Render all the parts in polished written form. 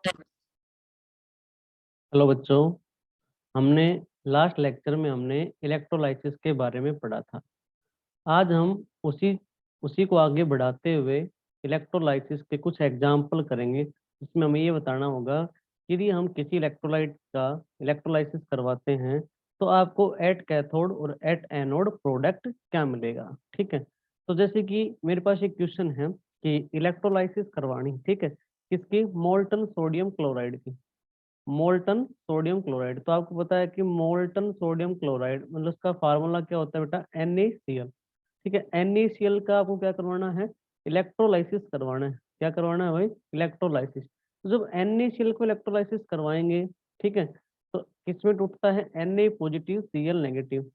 Hello बच्चों। हमने last lecture में हमने इलेक्ट्रोलाइसिस के बारे में पढ़ा था। आज हम उसी उसी को आगे बढ़ाते हुए इलेक्ट्रोलाइसिस के कुछ एग्जाम्पल करेंगे, जिसमें हमें ये बताना होगा कि यदि हम किसी इलेक्ट्रोलाइट का इलेक्ट्रोलाइसिस करवाते हैं तो आपको एट कैथोड और एट एनोड प्रोडक्ट क्या मिलेगा। ठीक है। तो जैसे कि मेरे पास एक क्वेश्चन है कि इलेक्ट्रोलाइसिस करवानी, ठीक है, किसकी, मोल्टन सोडियम क्लोराइड की। मोल्टन सोडियम क्लोराइड, तो आपको पता है कि मोल्टन सोडियम क्लोराइड मतलब उसका फार्मूला क्या होता है बेटा, NaCl। ठीक है, NaCl का आपको क्या करवाना है, इलेक्ट्रोलाइसिस करवाना है। क्या करवाना है भाई, इलेक्ट्रोलाइसिस। तो जब NaCl को इलेक्ट्रोलाइसिस करवाएंगे, ठीक है, तो किसमें टूटता है, Na पॉजिटिव Cl नेगेटिव।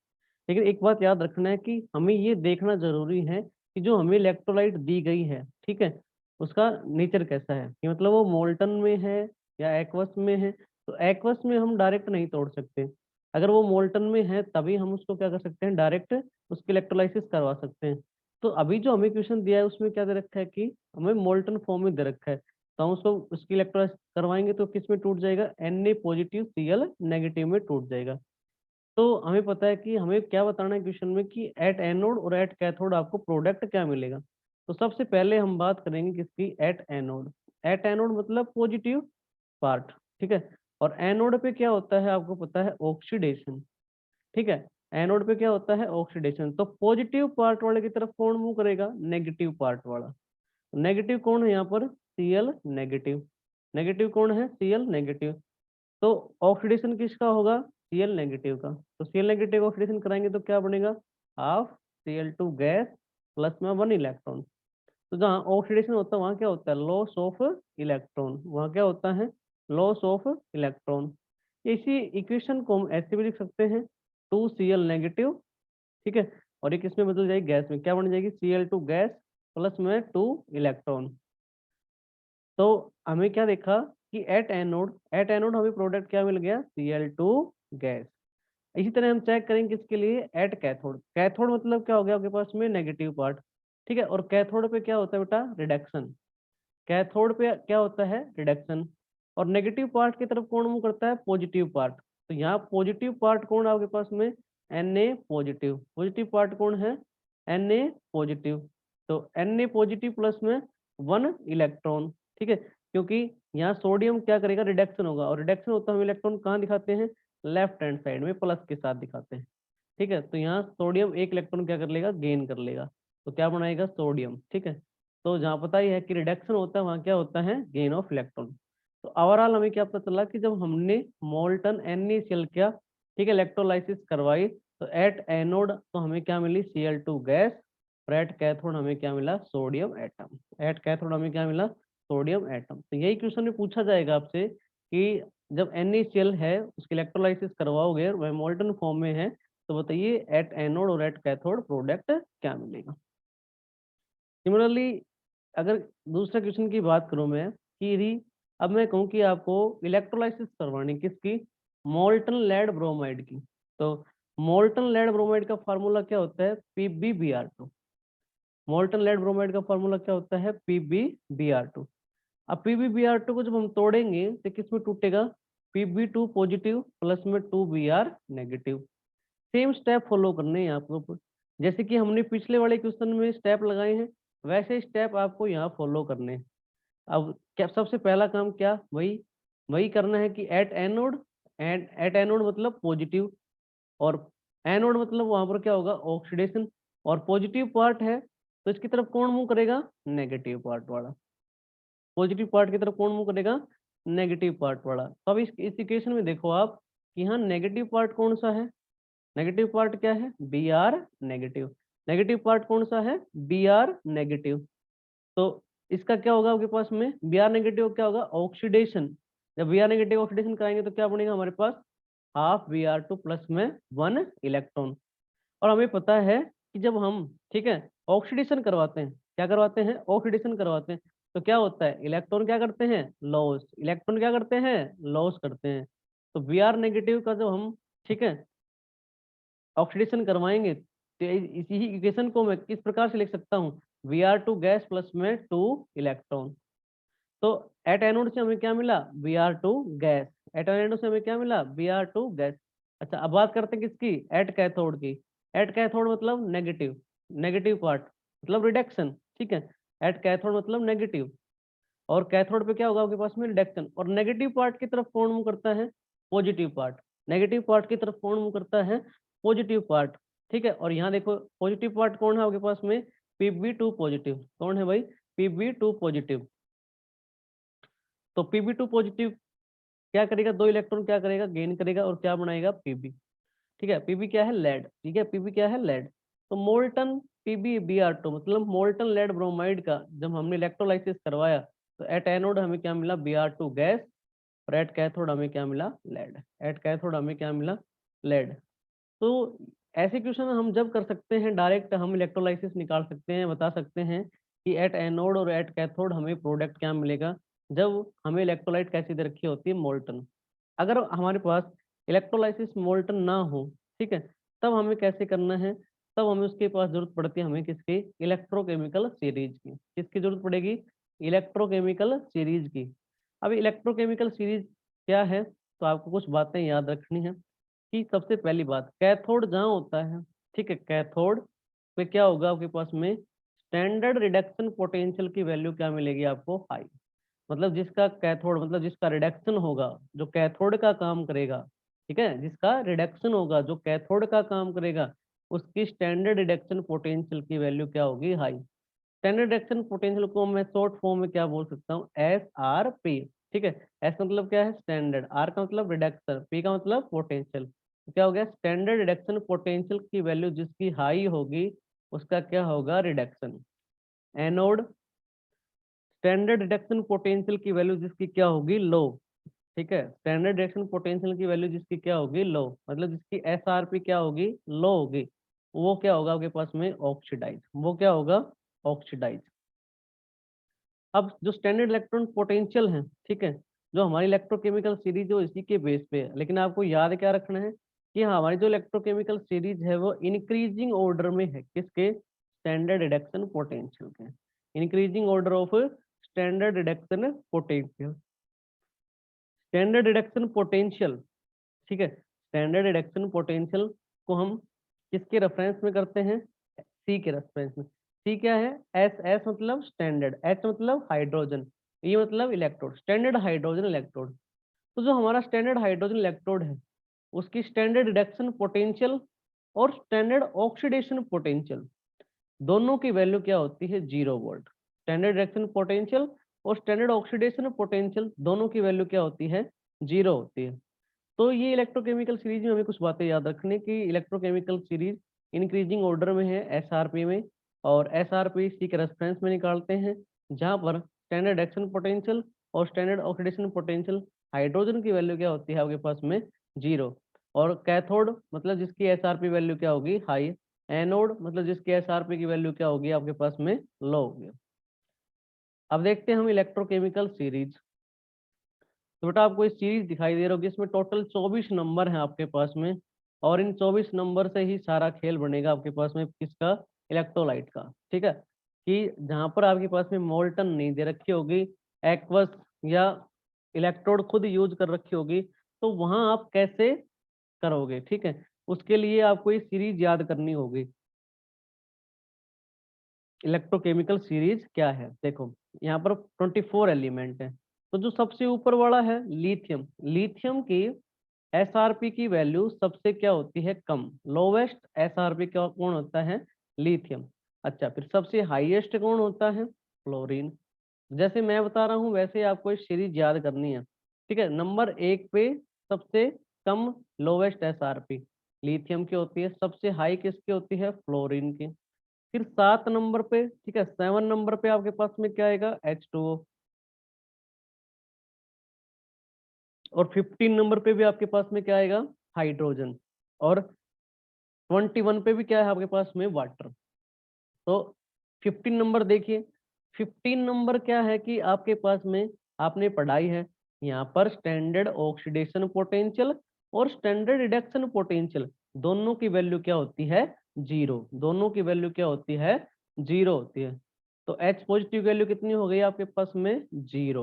लेकिन एक बात याद रखना है कि हमें ये देखना जरूरी है कि जो हमें इलेक्ट्रोलाइट दी गई है, ठीक है, उसका नेचर कैसा है, कि मतलब वो मोल्टन में है या एक्वस में है। तो एक्वस में हम डायरेक्ट नहीं तोड़ सकते। अगर वो मोल्टन में है तभी हम उसको क्या कर सकते हैं, डायरेक्ट उसकी इलेक्ट्रोलाइसिस करवा सकते हैं। तो अभी जो हमें क्वेश्चन दिया है उसमें क्या दे रखा है कि हमें मोल्टन फॉर्म में दे रखा है, तो हम उसको उसकी इलेक्ट्रोलाइसिस करवाएंगे तो किस में टूट जाएगा, Na पॉजिटिव Cl नेगेटिव में टूट जाएगा। तो हमें पता है कि हमें क्या बताना है क्वेश्चन में कि एट एनोड और एट कैथोड आपको प्रोडक्ट क्या मिलेगा। तो सबसे पहले हम बात करेंगे किसकी, एट एनोड। एट एनोड मतलब पॉजिटिव पार्ट, ठीक है। और एनोड पे क्या होता है आपको पता है, ऑक्सीडेशन। ठीक है, एनोड पे क्या होता है, ऑक्सीडेशन। तो पॉजिटिव पार्ट वाले की तरफ कौन मूव करेगा, नेगेटिव पार्ट वाला। नेगेटिव कौन है यहाँ पर, Cl नेगेटिव। नेगेटिव कौन है, Cl नेगेटिव। तो ऑक्सीडेशन किसका होगा, Cl नेगेटिव का। तो Cl नेगेटिव ऑक्सीडेशन कराएंगे तो क्या बनेगा, हाफ Cl2 गैस प्लस में 1 इलेक्ट्रॉन। तो जहाँ ऑक्सीडेशन होता है वहाँ क्या होता है, लॉस ऑफ इलेक्ट्रॉन। वहाँ क्या होता है, लॉस ऑफ इलेक्ट्रॉन। इसी इक्वेशन को हम ऐसे भी लिख सकते हैं, 2Cl नेगेटिव, ठीक है, और ये किसमें बदल जाएगी, गैस में। क्या बन जाएगी, Cl2 गैस प्लस में 2 इलेक्ट्रॉन। तो हमें क्या देखा कि एट एनोड हमें प्रोडक्ट क्या मिल गया, Cl2 गैस। इसी तरह हम चेक करेंगे किसके लिए, एट कैथोड। कैथोड मतलब क्या हो गया आपके पास में, नेगेटिव पार्ट। ठीक है, और कैथोड पे क्या होता है बेटा, रिडक्शन। कैथोड पे क्या होता है, रिडक्शन। और नेगेटिव पार्ट की तरफ कौन मूव करता है, पॉजिटिव पार्ट। तो यहाँ पॉजिटिव पार्ट कौन है आपके पास में, Na पॉजिटिव। पॉजिटिव पार्ट कौन है, Na पॉजिटिव। तो Na पॉजिटिव प्लस में 1 इलेक्ट्रॉन। ठीक है, क्योंकि यहाँ सोडियम क्या करेगा, रिडक्शन होगा, और रिडक्शन होता है हम इलेक्ट्रॉन कहाँ दिखाते हैं, लेफ्ट हैंड साइड में प्लस के साथ दिखाते हैं। ठीक है, तो यहाँ सोडियम 1 इलेक्ट्रॉन क्या कर लेगा, गेन कर लेगा। तो क्या बनाएगा, सोडियम। ठीक है, तो जहाँ पता ही है कि रिडक्शन होता है वहाँ क्या होता है, गेन ऑफ इलेक्ट्रॉन। तो ओवरऑल हमें क्या पता चला कि जब हमने मोल्टन NaCl किया, ठीक है, इलेक्ट्रोलाइसिस करवाई, तो एट एनोड तो हमें क्या मिली, Cl2 गैस। और एट कैथोड हमें क्या मिला, सोडियम एटम। एट कैथोड हमें क्या मिला, सोडियम एटम। तो यही क्वेश्चन में पूछा जाएगा आपसे कि जब NaCl है उसकी इलेक्ट्रोलाइसिस करवाओगे, वह मोल्टन फॉर्म में है, तो बताइए एट एनोड और एट कैथोड प्रोडक्ट क्या मिलेगा। सिमिलरली अगर दूसरे क्वेश्चन की बात करूं मैं, कि यदि अब मैं कहूं कि आपको इलेक्ट्रोलाइसिस करवानी किसकी, मोल्टन लेड ब्रोमाइड की। तो मोल्टन लेड ब्रोमाइड का फार्मूला क्या होता है, PbBr2। मोल्टन लेड ब्रोमाइड का फार्मूला क्या होता है, PbBr2। अब PbBr2 को जब हम तोड़ेंगे तो किस में टूटेगा, Pb2 पॉजिटिव प्लस में 2Br negative. Same step follow करने हैं आपको, जैसे कि हमने पिछले वाले क्वेश्चन में स्टेप लगाए हैं, वैसे स्टेप आपको यहाँ फॉलो करने हैं। अब क्या सबसे पहला काम, क्या वही वही करना है कि at anode, and at anode मतलब पॉजिटिव, और एनोड मतलब वहां पर क्या होगा, ऑक्सीडेशन। और पॉजिटिव पार्ट है तो इसकी तरफ कौन मूव करेगा, नेगेटिव पार्ट वाला। पॉजिटिव पार्ट की तरफ कौन मूव करेगा, नेगेटिव पार्ट वाला। तो अब इस इक्वेशन में देखो आप कि यहाँ नेगेटिव पार्ट कौन सा है, नेगेटिव पार्ट क्या है, Br नेगेटिव। नेगेटिव पार्ट कौन सा है, Br नेगेटिव। तो इसका क्या होगा आपके पास में, Br नेगेटिव क्या होगा, ऑक्सीडेशन। जब Br नेगेटिव ऑक्सीडेशन कराएंगे तो क्या बनेगा हमारे पास, हाफ Br2 प्लस में 1 इलेक्ट्रॉन। और हमें पता है कि जब हम, ठीक है, ऑक्सीडेशन करवाते हैं, क्या करवाते हैं, ऑक्सीडेशन करवाते हैं, तो क्या होता है, इलेक्ट्रॉन क्या करते हैं, लॉस। इलेक्ट्रॉन क्या करते हैं, लॉस करते हैं। तो Br नेगेटिव का जब हम, ठीक है, ऑक्सीडेशन करवाएंगे तो इसी ही इक्वेशन को मैं किस प्रकार से लिख सकता हूँ, Br2 गैस प्लस में 2 इलेक्ट्रॉन। तो एट एनोड से हमें क्या मिला, Br2 गैस। एट एनोड से हमें क्या मिला, Br2 गैस। अच्छा, अब बात करते हैं किसकी, एट कैथोड की। एट कैथोड मतलब नेगेटिव, नेगेटिव पार्ट मतलब रिडक्शन, ठीक है। एट कैथोड मतलब नेगेटिव, और कैथोड पे क्या होगा आपके पास में, रिडक्शन। और नेगेटिव पार्ट की तरफ कौन मूव करता है, पॉजिटिव पार्ट। नेगेटिव पार्ट की तरफ कौन मूव करता है, पॉजिटिव पार्ट, ठीक है। और यहाँ देखो पॉजिटिव पार्ट कौन है आपके पास में, Pb2 पॉजिटिव। कौन है भाई, Pb2 पॉजिटिव। तो Pb2 पॉजिटिव क्या करेगा, दो इलेक्ट्रॉन क्या करेगा, गेन करेगा, और क्या बनाएगा, Pb, ठीक है। Pb क्या है, लेड, ठीक है। Pb क्या है, लेड। तो मोल्टन PbBr2 मतलब मोल्टन लेड ब्रोमाइड का जब हमने इलेक्ट्रोलाइसिस करवाया, तो एट एनोड हमें क्या मिला, Br2 गैस, और एट कैथोड हमें क्या मिला, लेड। एट कैथोड हमें क्या मिला, लेड। तो ऐसे क्वेश्चन हम जब कर सकते हैं, डायरेक्ट हम इलेक्ट्रोलाइसिस निकाल सकते हैं, बता सकते हैं कि एट एनोड और एट कैथोड हमें प्रोडक्ट क्या मिलेगा, जब हमें इलेक्ट्रोलाइट कैसी दे रखी होती है, मोल्टन। अगर हमारे पास इलेक्ट्रोलाइसिस मोल्टन ना हो, ठीक है, तब हमें कैसे करना है, तब हमें उसके पास जरूरत पड़ती है, हमें किसकी, इलेक्ट्रोकेमिकल सीरीज की। किसकी जरूरत पड़ेगी, इलेक्ट्रोकेमिकल सीरीज की। अब इलेक्ट्रोकेमिकल सीरीज क्या है, तो आपको कुछ बातें याद रखनी है कि सबसे पहली बात, कैथोड जहाँ होता है, ठीक है, कैथोड में क्या होगा आपके पास में, स्टैंडर्ड रिडक्शन पोटेंशियल की वैल्यू क्या मिलेगी आपको, हाई। मतलब जिसका कैथोड मतलब जिसका रिडक्शन होगा, जो कैथोड का काम करेगा, ठीक है, जिसका रिडक्शन होगा, जो कैथोड का काम करेगा, उसकी स्टैंडर्ड रिडक्शन पोटेंशियल की वैल्यू क्या होगी, हाई। स्टैंडर्ड रिडक्शन पोटेंशियल को मैं शॉर्ट फॉर्म में क्या बोल सकता हूँ, SRP, ठीक है। एस मतलब क्या है, स्टैंडर्ड, आर का मतलब रिडक्शन, पी का मतलब पोटेंशियल। तो क्या हो गया, स्टैंडर्ड रिडक्शन पोटेंशियल की वैल्यू जिसकी हाई होगी, उसका क्या होगा, reduction. Anode, standard reduction potential की वैल्यू जिसकी क्या होगी, लो, ठीक है। स्टैंडर्ड रिडक्शन पोटेंशियल की वैल्यू जिसकी क्या होगी, लो, मतलब जिसकी SRP क्या होगी, लो होगी, वो क्या होगा आपके पास में, ऑक्सीडाइज। वो क्या होगा, ऑक्सीडाइज। अब जो स्टैंडर्ड इलेक्ट्रॉन पोटेंशियल है, ठीक है, जो हमारी इलेक्ट्रोकेमिकल सीरीज जो इसी के बेस पे है, लेकिन आपको याद क्या रखना है कि हमारी जो इलेक्ट्रोकेमिकल सीरीज है वो इंक्रीजिंग ऑर्डर में है, किसके, स्टैंडर्ड रिडक्शन पोटेंशियल के। Increasing order of standard reduction potential. Standard reduction potential, ठीक है, स्टैंडर्ड रिडक्शन पोटेंशियल को हम किसके रेफरेंस में करते हैं, सी के रेफरेंस में। सी क्या है, एस, एस मतलब स्टैंडर्ड, एच मतलब हाइड्रोजन, ये मतलब इलेक्ट्रोड, स्टैंडर्ड हाइड्रोजन इलेक्ट्रोड। तो जो हमारा स्टैंडर्ड हाइड्रोजन इलेक्ट्रोड है, उसकी स्टैंडर्ड रिडक्शन पोटेंशियल और स्टैंडर्ड ऑक्सीडेशन पोटेंशियल दोनों की वैल्यू क्या होती है, 0 वोल्ट। स्टैंडर्ड रिडक्शन पोटेंशियल और स्टैंडर्ड ऑक्सीडेशन पोटेंशियल दोनों की वैल्यू क्या होती है, 0 होती है। तो ये इलेक्ट्रोकेमिकल सीरीज में हमें कुछ बातें याद रखने की, इलेक्ट्रोकेमिकल सीरीज इंक्रीजिंग ऑर्डर में है, SRP में, और SRP सी के रेफरेंस में निकालते हैं, जहां पर स्टैंडर्ड एक्शन पोटेंशियल और स्टैंडर्ड ऑक्सीडेशन पोटेंशियल हाइड्रोजन की वैल्यू क्या होती है आपके पास में, 0। और कैथोड मतलब जिसकी SRP वैल्यू क्या होगी, हाई। एनोड मतलब जिसकी SRP की वैल्यू क्या होगी आपके पास में, लो होगी। अब देखते हैं हम इलेक्ट्रोकेमिकल सीरीज। तो बेटा आपको एक सीरीज दिखाई दे रही होगी, इसमें टोटल 24 नंबर हैं आपके पास में, और इन 24 नंबर से ही सारा खेल बनेगा आपके पास में, किसका, इलेक्ट्रोलाइट का, ठीक है। कि जहां पर आपके पास में मोल्टन नहीं दे रखी होगी, एक्वस या इलेक्ट्रोड खुद यूज कर रखी होगी, तो वहां आप कैसे करोगे, ठीक है। उसके लिए आपको ये सीरीज याद करनी होगी। इलेक्ट्रोकेमिकल सीरीज क्या है, देखो यहाँ पर 24 एलिमेंट है। तो जो सबसे ऊपर वाला है लिथियम, लिथियम की SRP की वैल्यू सबसे क्या होती है, कम। लोवेस्ट SRP का कौन होता है, लिथियम। अच्छा, फिर सबसे हाईएस्ट कौन होता है, फ्लोरीन। जैसे मैं बता रहा हूँ वैसे आपको इस सीरीज याद करनी है, ठीक है। नंबर 1 पे सबसे कम, लोवेस्ट SRP लिथियम की होती है, सबसे हाई किसकी होती है, फ्लोरीन की। फिर 7 नंबर पे, ठीक है, 7 नंबर पे आपके पास में क्या आएगा, H2O। और 15 नंबर पे भी आपके पास में क्या आएगा, हाइड्रोजन। और 21 पे भी क्या है आपके पास में, वाटर। तो 15 नंबर देखिए, 15 नंबर क्या है कि आपके पास में आपने पढ़ाई है, यहाँ पर स्टैंडर्ड ऑक्सीडेशन पोटेंशियल और स्टैंडर्ड रिडक्शन पोटेंशियल दोनों की वैल्यू क्या होती है, 0। दोनों की वैल्यू क्या होती है, 0 होती है। तो H पॉजिटिव वैल्यू कितनी हो गई आपके पास में 0।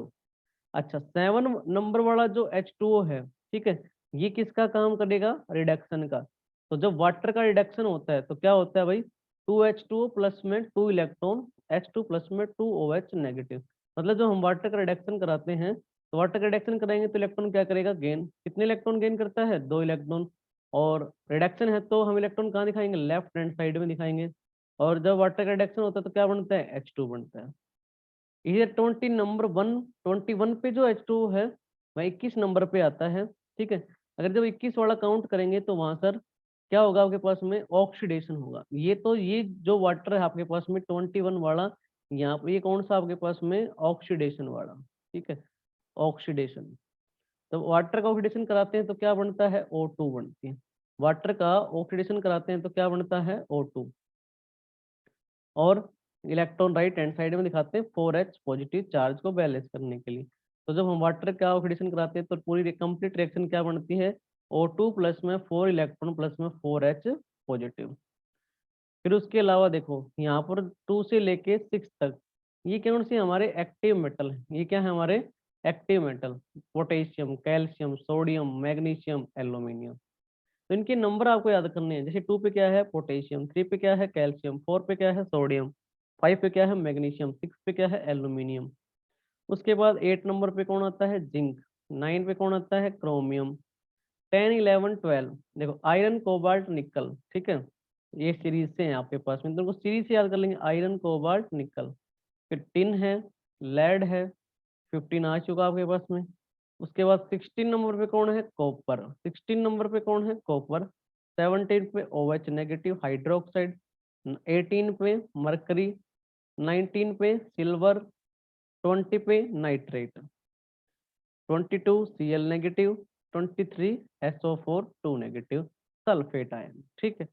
अच्छा 7 नंबर वाला जो H2O है, ठीक है, ये किसका काम करेगा, रिडक्शन का। तो जब वाटर का रिडक्शन होता है तो क्या होता है भाई, 2H2O प्लस में 2 इलेक्ट्रॉन, H2 प्लस में 2OH नेगेटिव। मतलब जब हम वाटर का रिडक्शन कराते हैं तो वाटर का रिडक्शन कराएंगे तो इलेक्ट्रॉन क्या करेगा, गेन। कितने इलेक्ट्रॉन गेन करता है, 2 इलेक्ट्रॉन। और रिडक्शन है तो हम इलेक्ट्रॉन कहाँ दिखाएंगे, लेफ्ट हैंड साइड में दिखाएंगे। और जब वाटर का रिडक्शन होता है तो क्या बनता है, H2 बनता है। ये 21 पे जो H2 है वह 21 नंबर पे आता है, ठीक है। अगर जब 21 वाला काउंट करेंगे तो वहां सर क्या होगा आपके पास में, ऑक्सीडेशन होगा। ये जो वाटर है आपके पास में 21 वाला, यहाँ पे ये कौन सा आपके पास में, ऑक्सीडेशन वाला, ठीक है, ऑक्सीडेशन। तो वाटर का ऑक्सीडेशन कराते हैं तो क्या बनता है, O2 बनती है। वाटर का ऑक्सीडेशन कराते हैं तो क्या बनता है, O2। और इलेक्ट्रॉन राइट हैंड साइड में दिखाते हैं 4H पॉजिटिव चार्ज को बैलेंस करने के लिए। तो जब हम वाटर का ऑक्सीडेशन कराते हैं तो पूरी कंप्लीट रिएक्शन क्या बनती है, O2 प्लस में 4 इलेक्ट्रॉन प्लस में 4H पॉजिटिव। फिर उसके अलावा देखो यहाँ पर 2 से लेके 6 तक ये कौन सी हमारे एक्टिव मेटल है, ये क्या है हमारे active metal, potassium, calcium, sodium, magnesium, aluminium. तो इनके नंबर आपको याद करने हैं। जैसे 2 पे क्या है पोटेशियम, 3 पे क्या है कैल्शियम, 4 पे क्या है सोडियम, 5 पे क्या है मैग्नीशियम, 6 पे क्या है एल्यूमिनियम। उसके बाद 8 नंबर पे कौन आता है, जिंक। 9 पे कौन आता है, क्रोमियम। 10, 11, 12 देखो आयरन, कोबाल्ट, निकल, ठीक है। ये सीरीज से हैं आपके पास में, तो उनको सीरीज से याद कर लेंगे, आयरन, कोबाल्ट, निकल। फिर टिन है, लेड है, 15 आ चुका आपके पास में। उसके बाद 16 नंबर पे कौन है, कॉपर। 16 नंबर पे कौन है, कॉपर। 17 पे OH नेगेटिव हाइड्रोक्साइड। 18 पे मरकरी। 19 पे सिल्वर। 20 पे nitrate. 22 Cl negative. 23 SO4 2 negative sulphate ion, ठीक है।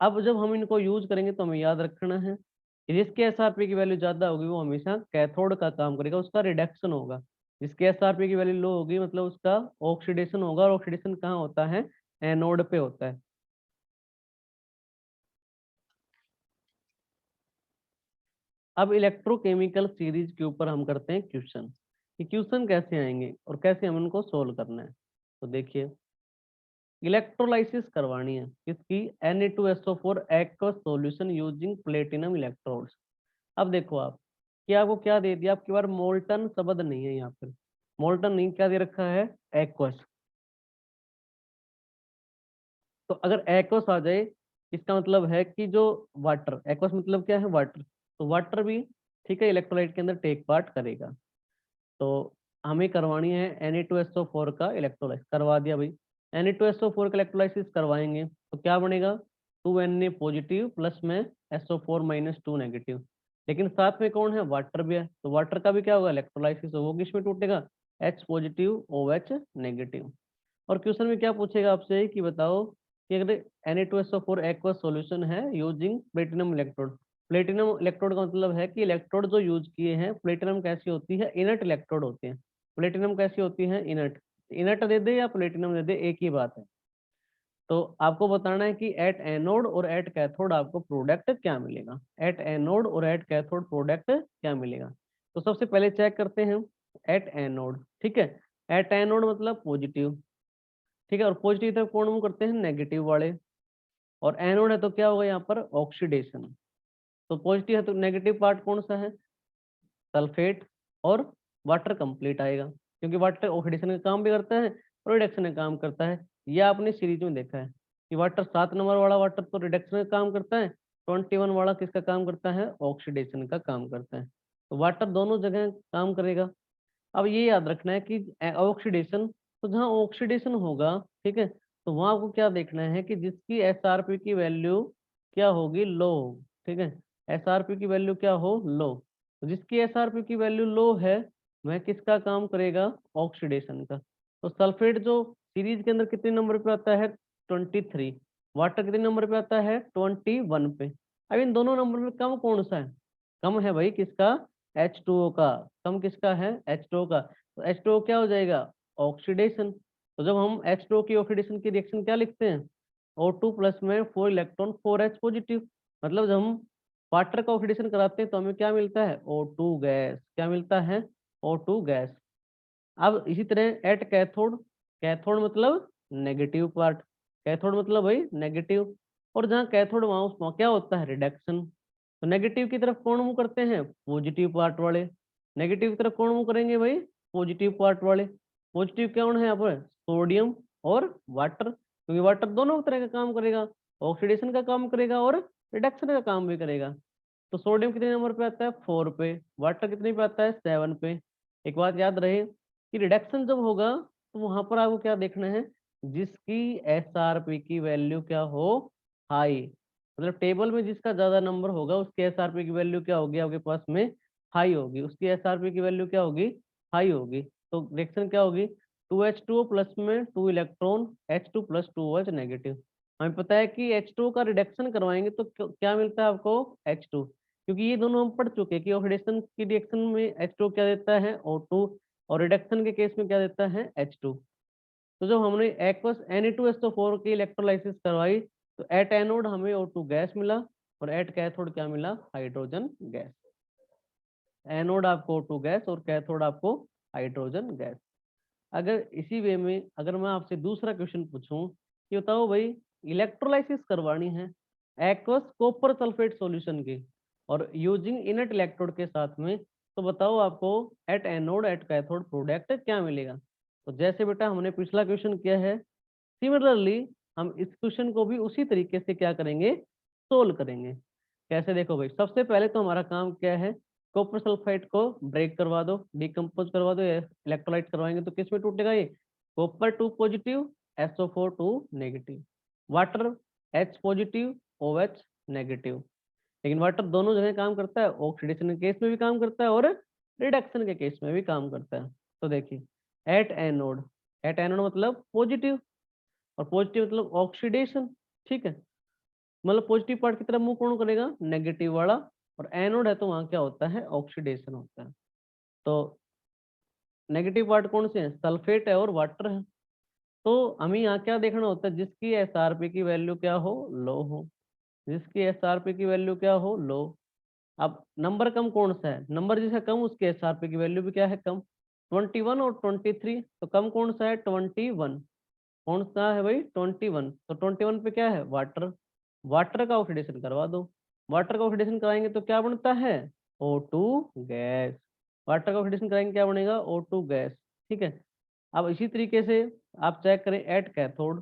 अब जब हम इनको यूज करेंगे तो हमें याद रखना है कि जिसके एसआरपी की वैल्यू ज्यादा होगी वो हमेशा कैथोड का काम करेगा, उसका रिडक्शन होगा। जिसके एसआरपी की वैल्यू लो होगी मतलब उसका ऑक्सीडेशन होगा। और ऑक्सीडेशन कहाँ होता है, एनोड पे होता है। अब इलेक्ट्रोकेमिकल सीरीज के ऊपर हम करते हैं क्वेश्चन, कि क्वेश्चन कैसे आएंगे और कैसे हम उनको सोल्व करना है। तो देखिए इलेक्ट्रोलाइसिस करवानी है किसकी, Na2SO4 aqueous solution using platinum electrodes. अब देखो आप कि आपको क्या दे दिया, आपके बार मोल्टन शब्द नहीं है यहाँ पर। मोल्टन नहीं, क्या दे रखा है, एक्वस। तो अगर एक्वस आ जाए इसका मतलब है कि जो वाटर, एक्वस मतलब क्या है, वाटर। तो वाटर भी ठीक है इलेक्ट्रोलाइट के अंदर टेक पार्ट करेगा। तो हमें करवानी है Na2SO4 का इलेक्ट्रोलाइसिस, करवा दिया भाई। Na2SO4 का इलेक्ट्रोलाइसिस करवाएंगे तो क्या बनेगा, 2Na पॉजिटिव प्लस में SO4 माइनस 2 नेगेटिव। लेकिन साथ में कौन है, वाटर भी है। तो वाटर का भी क्या होगा, इलेक्ट्रोलाइसिस वो किसमें टूटेगा, H पॉजिटिव OH नेगेटिव। और क्वेश्चन में क्या पूछेगा आपसे कि बताओ कि अगर Na2SO4 एक्वस सॉल्यूशन है using platinum electrode. Platinum electrode का मतलब है कि इलेक्ट्रोड जो यूज किए हैं, प्लेटिनम कैसी होती है, इनर्ट इलेक्ट्रोड होते हैं। प्लेटिनम कैसी होती है, इनर्ट। इनर्ट दे दे या प्लेटिनम दे दे एक ही बात है। तो आपको बताना है कि एट एनोड और एट कैथोड आपको प्रोडक्ट क्या मिलेगा, एट एनोड और एट कैथोड प्रोडक्ट क्या मिलेगा। तो सबसे पहले चेक करते हैं एट एनोड, ठीक है। एट एनोड मतलब पॉजिटिव, ठीक है। और पॉजिटिव तरफ कौन मूव करते हैं, नेगेटिव वाले। और एनोड है तो क्या होगा यहाँ पर, ऑक्सीडेशन। तो पॉजिटिव है तो नेगेटिव पार्ट कौन सा है, सल्फेट। और वाटर कंप्लीट आएगा क्योंकि वाटर ऑक्सीडेशन का काम भी करता है और रिडक्शन का काम करता है। यह आपने सीरीज में देखा है कि वाटर 7 नंबर वाला वाटर तो रिडक्शन का काम करता है, 21 वाला किसका काम करता है, ऑक्सीडेशन का काम करता है। तो वाटर दोनों जगह काम करेगा। अब ये याद रखना है कि ऑक्सीडेशन, तो जहाँ ऑक्सीडेशन होगा, ठीक है, तो वहां आपको क्या देखना है कि जिसकी एसआरपी की वैल्यू क्या होगी, लो, ठीक है। एसआरपी की वैल्यू क्या हो, लो। तो जिसकी एसआरपी की वैल्यू लो है वह किसका काम करेगा, ऑक्सीडेशन का। तो सल्फेट जो सीरीज के अंदर कितने नंबर पे आता है, 23। वाटर कितने नंबर पे आता है, 21 पे। अब इन दोनों नंबर में कम कौन सा है, कम है भाई किसका, H2O का। कम किसका है, H2O का। तो H2O क्या हो जाएगा, ऑक्सीडेशन। तो जब हम H2O की ऑक्सीडेशन की रिएक्शन क्या लिखते हैं, O2 प्लस में 4 इलेक्ट्रॉन 4H पॉजिटिव। मतलब जब हम वाटर का ऑक्सीडेशन कराते हैं तो हमें क्या मिलता है, O2 गैस। क्या मिलता है, O2 गैस। अब इसी तरह एट कैथोड, कैथोड मतलब नेगेटिव पार्ट, कैथोड मतलब भाई नेगेटिव, और जहाँ कैथोड वहाँ क्या होता है, रिडक्शन। तो नेगेटिव की तरफ कौन मूव करते हैं, पॉजिटिव पार्ट वाले। नेगेटिव की तरफ कौन मूव करेंगे भाई, पॉजिटिव पार्ट वाले। पॉजिटिव कौन है यहाँ पर, सोडियम और वाटर, क्योंकि वाटर दोनों तरह का काम करेगा, ऑक्सीडेशन का काम करेगा और रिडक्शन का काम भी करेगा। तो सोडियम कितने नंबर पे आता है, 4 पे। वाटर कितने पे आता है, 7 पे। एक बात याद रहे कि रिडक्शन जब होगा तो वहां पर आपको क्या देखना है, जिसकी एसआरपी की वैल्यू क्या हो, हाई। मतलब टेबल में जिसका ज्यादा नंबर होगा उसकी एसआरपी की वैल्यू क्या होगी आपके पास में, हाई होगी। उसकी एसआरपी की वैल्यू क्या होगी, हाई होगी। तो रिएक्शन क्या होगी, 2H2O प्लस में 2 electron, H2 plus 2OH negative. हमें पता है कि H2 का रिडक्शन करवाएंगे तो क्या मिलता है आपको, H2। क्योंकि ये दोनों हम पढ़ चुके हैं कि ऑक्सीडेशन की रिएक्शन में H2 क्या देता है, O2, और रिडक्शन के केस में क्या देता है, H2। तो जब हमने एक्वस Na2SO4 की इलेक्ट्रोलाइसिस करवाई तो एट एनोड हमें O2 गैस मिला और एट कैथोड क्या मिला, हाइड्रोजन गैस। एनोड आपको O2 गैस और कैथोड आपको हाइड्रोजन गैस। अगर इसी वे में अगर मैं आपसे दूसरा क्वेश्चन पूछूं कि बताओ भाई, इलेक्ट्रोलाइसिस करवानी है एक्वस कॉपर सल्फेट सॉल्यूशन की और यूजिंग इनट इलेक्ट्रोड के साथ में, तो बताओ आपको at anode at cathode product क्या मिलेगा। तो जैसे बेटा हमने पिछला क्वेश्चन किया है, सिमिलरली हम इस क्वेश्चन को भी उसी तरीके से क्या करेंगे, सोल्व करेंगे। कैसे, देखो भाई, सबसे पहले तो हमारा काम क्या है, कॉपर सल्फाइड को ब्रेक करवा दो, डिकम्पोज करवा दो। इलेक्ट्रोलाइट करवाएंगे तो किस में टूटेगा ये, copper 2 positive, SO4 2 negative, water H positive, OH negative. लेकिन वाटर दोनों जगह काम करता है, ऑक्सीडेशन के केस में भी काम करता है और रिडक्शन के केस में भी काम करता है। तो देखिए, एट एनोड, एट एनोड मतलब पॉजिटिव, और पॉजिटिव मतलब ऑक्सीडेशन। ठीक है, मतलब पॉजिटिव पार्ट की तरफ मूव कौन करेगा, नेगेटिव वाला, और एनोड है तो वहां क्या होता है, ऑक्सीडेशन होता है। तो नेगेटिव पार्ट कौन से है, सल्फेट है और वाटर है। तो हमें यहाँ क्या देखना होता है, जिसकी एसआरपी की वैल्यू क्या हो, लो हो। जिसकी एसआरपी की वैल्यू क्या हो, लो। अब नंबर कम कौन सा है, नंबर जिसका कम उसकी एसआरपी की वैल्यू भी क्या है, कम। 21 और 23, तो कम कौन सा है, 21। कौन सा है भाई, 21। तो 21 पे क्या है, वाटर। वाटर का ऑक्सीडेशन करवा दो। वाटर का ऑक्सीडेशन कराएंगे तो क्या बनता है, O2 गैस। वाटर का ऑक्सीडेशन कराएंगे क्या बनेगा, O2 गैस। ठीक है। अब इसी तरीके से आप चेक करें एट कैथोड,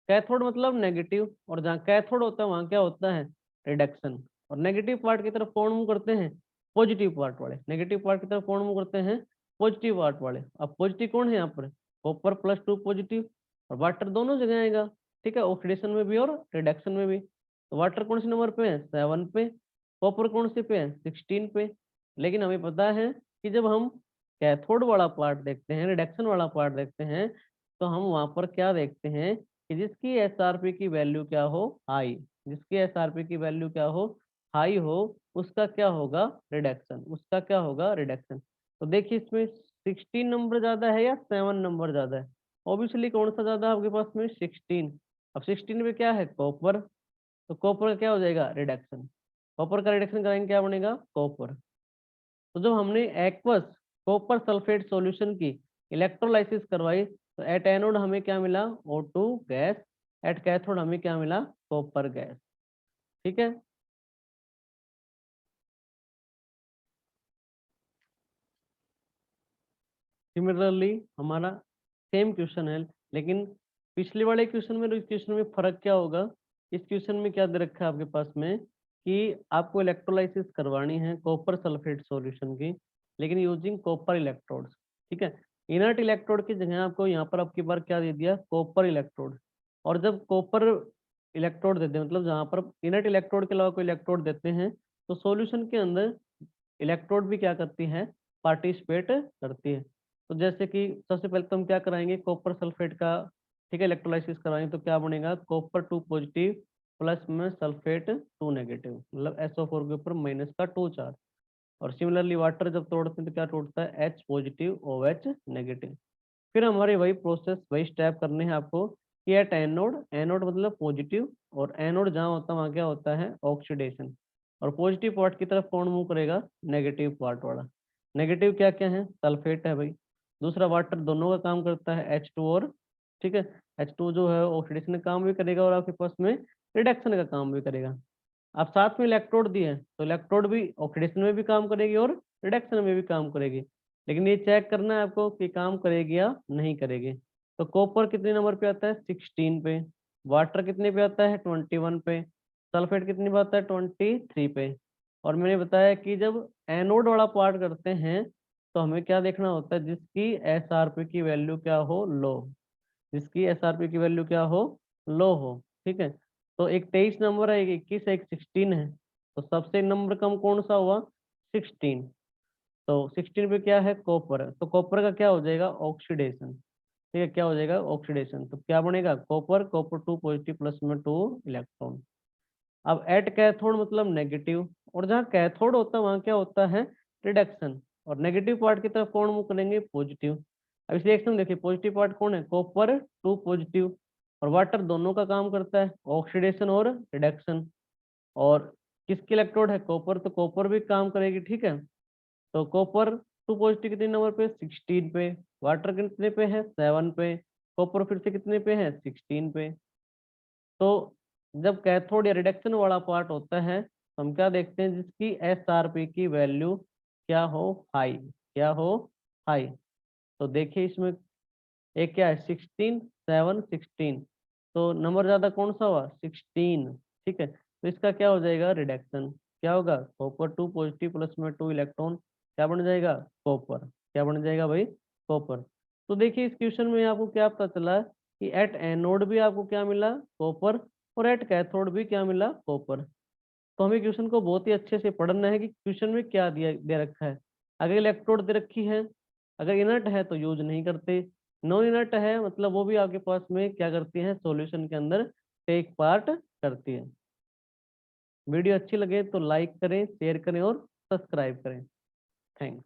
कैथोड मतलब नेगेटिव, और जहाँ कैथोड होता है वहाँ क्या होता है, रिडक्शन। और नेगेटिव पार्ट की तरफ कौन मूव करते हैं, पॉजिटिव पार्ट वाले। नेगेटिव पार्ट की तरफ कौन मूव करते हैं, पॉजिटिव पार्ट वाले। अब पॉजिटिव कौन है यहाँ पर, कॉपर प्लस 2 पॉजिटिव, और वाटर दोनों जगह आएगा। ठीक है, ऑक्सीडेशन में भी और रिडक्शन में भी। तो वाटर कौन से नंबर पे है, 7 पे। कॉपर कौन से पे है, 16 पे। लेकिन हमें पता है कि जब हम कैथोड वाला पार्ट देखते हैं, रिडक्शन वाला पार्ट देखते हैं, तो हम वहां पर क्या देखते हैं कि जिसकी एसआरपी की वैल्यू क्या हो, हाई। जिसकी एसआरपी की वैल्यू क्या हो, हाई हो, उसका क्या होगा, रिडक्शन। उसका क्या होगा, रिडक्शन। तो देखिए इसमें 16 नंबर ज्यादा है या 7 नंबर ज्यादा है, ऑब्वियसली कौन सा ज्यादा है आपके पास में, 16। अब 16 में क्या है, कॉपर। तो कॉपर का क्या हो जाएगा, रिडक्शन। कॉपर का रिडक्शन कराएंगे क्या बनेगा, कॉपर। तो जब हमने एक्वस कॉपर सल्फेट सॉल्यूशन की इलेक्ट्रोलाइसिस करवाई तो एट एनोड हमें क्या मिला, O2 गैस। एट कैथोड हमें क्या मिला, कॉपर गैस। ठीक है। सिमिलरली हमारा सेम क्वेश्चन है, लेकिन पिछले वाले क्वेश्चन में और इस क्वेश्चन में फर्क क्या होगा। इस क्वेश्चन में क्या दे रखा है आपके पास में कि आपको इलेक्ट्रोलाइसिस करवानी है कॉपर सल्फेट सॉल्यूशन की, लेकिन यूजिंग कॉपर इलेक्ट्रोड्स। ठीक है, इनर्ट इलेक्ट्रोड की जगह आपको यहाँ पर आपकी बार क्या दे दिया, कॉपर इलेक्ट्रोड। और जब कॉपर इलेक्ट्रोड देते हैं, मतलब जहाँ पर इनर्ट इलेक्ट्रोड के अलावा कोई इलेक्ट्रोड देते हैं, तो सॉल्यूशन के अंदर इलेक्ट्रोड भी क्या करती है, पार्टिसिपेट करती है। तो जैसे कि सबसे पहले तो हम क्या कराएंगे, कॉपर सल्फेट का, ठीक है, इलेक्ट्रोलाइसिस कराएंगे तो क्या बनेगा, कॉपर 2 पॉजिटिव प्लस में सल्फेट 2 नेगेटिव, मतलब SO4 के ऊपर माइनस का 2 चार्ज। और सिमिलरली वाटर जब तोड़ते हैं तो क्या टूटता है, H पॉजिटिव OH नेगेटिव। फिर हमारे वही प्रोसेस वही स्टेप करने हैं आपको कि एट एनोड, एनोड मतलब पॉजिटिव, और एनोड जहाँ होता है वहाँ क्या होता है, ऑक्सीडेशन। और पॉजिटिव पार्ट की तरफ कौन मूव करेगा, नेगेटिव पार्ट वाला। नेगेटिव क्या क्या है, सल्फेट है भाई, दूसरा वाटर दोनों का काम करता है H2 और, ठीक है, H2 जो है ऑक्सीडेशन का काम भी करेगा और आपके पास में रिडक्शन का काम भी करेगा। अब साथ में इलेक्ट्रोड दिए हैं तो इलेक्ट्रोड भी ऑक्सीडेशन में भी काम करेगी और रिडक्शन में भी काम करेगी, लेकिन ये चेक करना है आपको कि काम करेगी या नहीं करेगी। तो कॉपर कितने नंबर पे आता है, 16 पे, वाटर कितने पे आता है, 21 पे, सल्फेट कितने पे आता है, 23 पे। और मैंने बताया कि जब एनोड वाला पार्ट करते हैं तो हमें क्या देखना होता है, जिसकी SRP की वैल्यू क्या हो, लो, जिसकी SRP की वैल्यू क्या हो, लो हो, ठीक है। तो एक 23 नंबर है, एक 21 है, एक 16 है, तो सबसे नंबर कम कौन सा हुआ, 16। तो 16 पे क्या है, कॉपर है, तो कॉपर का क्या हो जाएगा, ऑक्सीडेशन, ठीक है, क्या हो जाएगा, ऑक्सीडेशन। तो क्या बनेगा, कॉपर, कॉपर 2 पॉजिटिव प्लस में 2 इलेक्ट्रॉन। अब एट कैथोड मतलब नेगेटिव, और जहाँ कैथोड होता है वहाँ क्या होता है, रिडक्शन, और नेगेटिव पार्ट की तरफ कौन मूव करेंगे, पॉजिटिव। अब इस रिएक्शन में देखिए पॉजिटिव पार्ट कौन है, कॉपर 2 पॉजिटिव, और वाटर दोनों का काम करता है, ऑक्सीडेशन और रिडक्शन। और किसकी इलेक्ट्रोड है, कॉपर, तो कॉपर भी काम करेगी, ठीक है। तो कॉपर 2 पॉजिटिव कितने नंबर पे, 16 पे, वाटर कितने पे है, 7 पे, कॉपर फिर से कितने पे है, 16 पे। तो जब कैथोड या रिडक्शन वाला पार्ट होता है तो हम क्या देखते हैं, जिसकी SRP की वैल्यू क्या हो, हाई, क्या हो, हाई। तो देखिए इसमें एक क्या है, 16, 7, 16, तो नंबर ज्यादा कौन सा हुआ, 16, ठीक है। तो इसका क्या हो जाएगा, रिडक्शन, क्या होगा, कॉपर 2 पॉजिटिव प्लस में 2 इलेक्ट्रॉन, क्या बन जाएगा, कॉपर, क्या बन जाएगा भाई, कॉपर। तो देखिए इस क्वेश्चन में आपको क्या पता चला कि एट एनोड भी आपको क्या मिला, कॉपर, और एट कैथोड भी क्या मिला, कॉपर। तो हमें क्वेश्चन को बहुत ही अच्छे से पढ़ना है कि क्वेश्चन में क्या दिया दे रखा है। अगर इलेक्ट्रोड दे रखी है, अगर इनर्ट है तो यूज नहीं करते, नॉन इनर्ट है मतलब वो भी आपके पास में क्या करती है, सॉल्यूशन के अंदर टेक पार्ट करती है। वीडियो अच्छी लगे तो लाइक करें, शेयर करें और सब्सक्राइब करें। थैंक्स।